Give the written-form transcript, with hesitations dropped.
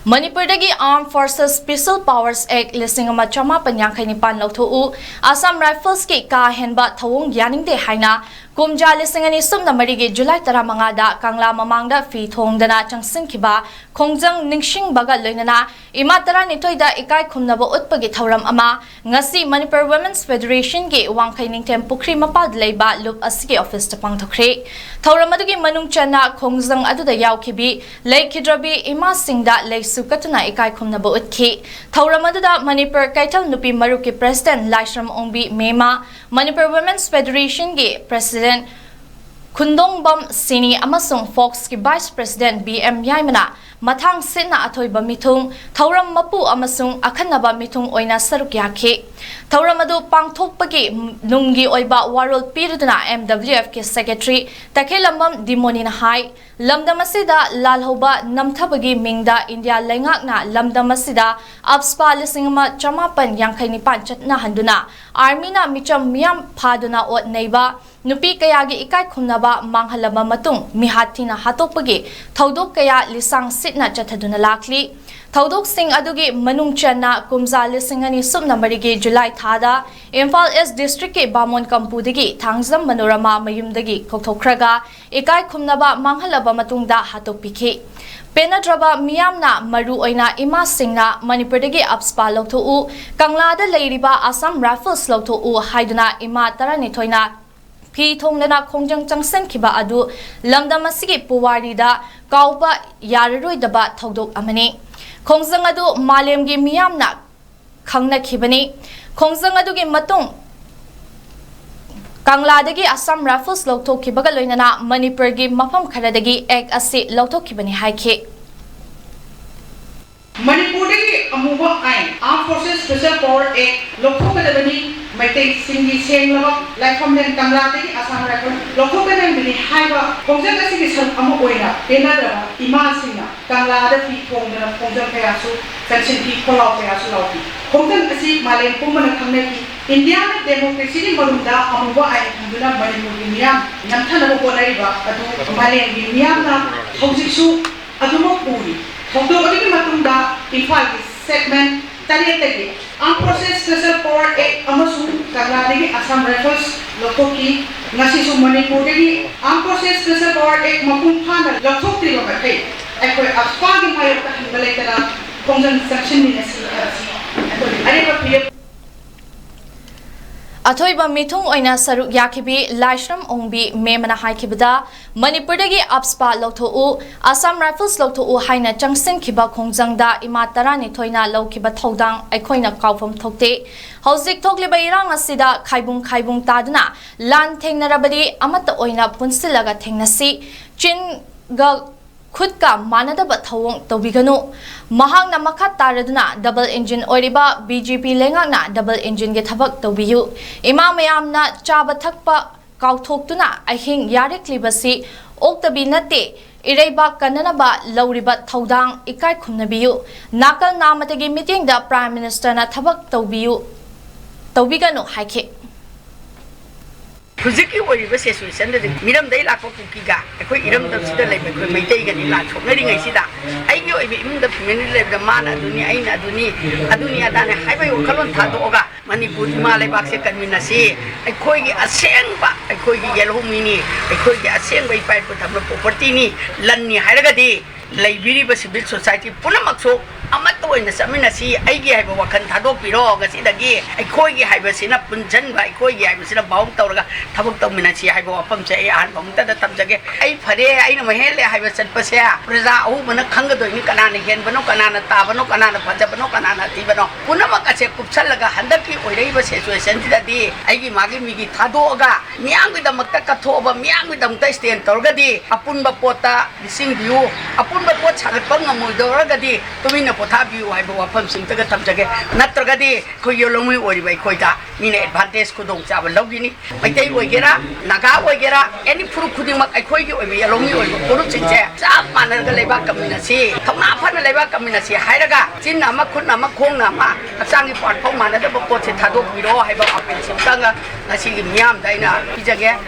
Manipurdagi Armed Forces Special Powers Act listing ama chama panyangkai nipan lauthu Assam Rifles ki ka henba thawong yaningde haina KUMJA listing ani sumna marigi July 15 da Kangla Mamangda fi thongdana CHANGSINKHIBA Khongjang Da loinana imatara nitoida Ikai Khumnaba Utkhre thauram ama ngasi Manipur Women's Federation ki wangkai ningtem pukri mapad leiba loop asigi office ta pangthokre thauram adugi manung chana Khongjang aduda Yakhiba Leikhidraba Imasing da KATTUNA Ikai Khumnaba Utkhre thauram aduda Manipur Kaital Nupi Maru ki President Laishram Ongbi Mema Manipur Women's Federation ki President Kundongbam Sini amasung Fox ki Vice President BM Yaimana Mathang Sitna Athoiba Mithung Thauram Mapu amasung Akhanaba Mithung Oina Sharuk Yakhiba Thauram adu pangthokpagi nunggi oiba warol piruduna MWF ki Secretary Takhelambam Dimonina Hai Lamdam asida lalhoba namthabagi mingda India lengakna lamdam asida abspa lisingama chamapan yangkai nipan chatna handuna army na micham miyam phaduna ot neiba nupi kayagi Ikai Khumnaba manghalaba matung mihathina hatokpagi thodok kaya lisang sitna chathaduna lakli Thodok sing adugi manung channa KUMJA lisingani sumna marigi July thada Imphal East District ke Bamon Kampudagi Thangzam Manorama mayumdagi kokthokraga Ikai Khumnaba manghalaba matungda hatokpikhi Penadraba miyamna maru oina imasingna Manipurdagi abspa lawthu Kangla da leiriba Assam Rifles lawthu haiduna ima taranithoina Pi thonglana Khongjang CHANGSINKHIBA adu lamdam asigi puwari da kaupa yararoidaba thodok amani Khongjang adu malemgi miyamna KHUMNAKHRE Khongjang adugi matung Kangladagi Assam Rifles lawthokhibaga loinana Manipurgi mafam kharadagi ek asi lawthokhibani haikhe Manipurdagi amuba ain Armed Forces Special Power Act lawthokadabani Maitai Singi Senglaba Laifamden Kangladagi Assam Rifles lawthokadabani haiba Khongjang asigi sal amu oina Penadraba Imasingna Kanglada fi thongdana Khongjang kayasu CHANGSINKHIBA kholau kayasu lawti Khongjang asi malem pumana khangnaki India democracy ni marunda amuba ai handuna Manipur miyam namthana bonariba adu malem miyam na hojiksu aduma puri thodo adi matunda Imphal segment tariyatagi Armed Forces Special Power Act amasu Kangladagi Assam Rifles lokhoki ngasi su Manipur dagi Armed Forces Special Power Act mapum phana lokhokti ba kai akoi afagi mayo ta hingalekara Khongjang section ni asi ari ba pia Athoiba mithung oina Sharuk Yakhiba Laishram Ongbi Memana haikibada Manipurdagi abspa lawthu Assam Rifles lawthu haina CHANGSINKHIBA Khongjang da imatara ni thoina lawkiba thodang aikhoina kaufam thokte hauzik thokliba irang asida khaibung taduna lan thengnarabadi amata oina punsilaga thengnasi chin ga Khudka manadaba thawong tawbiganu mahangna makhat taraduna double engine oiriba BJP lengakna double engine ge thabak tawbiyu ima mayamna chaba thakpa kauthoktuna ahing yareklibasi oktabi nate ireiba kananaba lawriba thodang Ikai Khumnabiyu nakal namatagi meeting da Prime Minister na thabak tawbiganu haikhe Hujiki oiriba situation da miram dai lakko kukiga akoi iram da sida lei koi maitai ga ni la thoknari ngai sida aigi oibi imda phimeni lei da mana aduni aina aduni adane haibai okalon thadoga Manipur malai bakse kanminasi akoi gi asengba akoi gi yelhumini akoi gi asengba ipai ko thamna property ni lanni hairaga di laibiri ba civil society punamakso amato oina saminasi aigi haiba wakan thadok piro gasidagi aikoi gi haiba sina punjan ba aikoi gi haiba sina baung tawraga thabuk tawminasi haiba wafam se an bamta da tamjage ai phare aina mahele haiba chatpase praja ahu mana khangado ni kanana henbano kanana tabano kanana phajabano kanana tibano punamak ase kupsalaga handaki oiraiba situation tidadi aigi magi migi thadoga miang gi damakta kathoba miang gi damta stand tawrgadi apunba pota lisingbiu apunba pot sagatpa ngamoidoragadi tumina pothabiu haiba wafam singtaga tamjage natragadi khoi yolomui oribai khoida mine advantage khudong chaba logini maitai oigera naga oigera any furu khudingmak aikhoi gi oibe yalomi oiba puru chingche chap manarga leba kaminasi thona phana leba kaminasi hairaga chinna ma khunna ma khongna ma achangi part phau manada ba pot se thadok biro haiba apel singtanga ngasi gi miyam daina pijage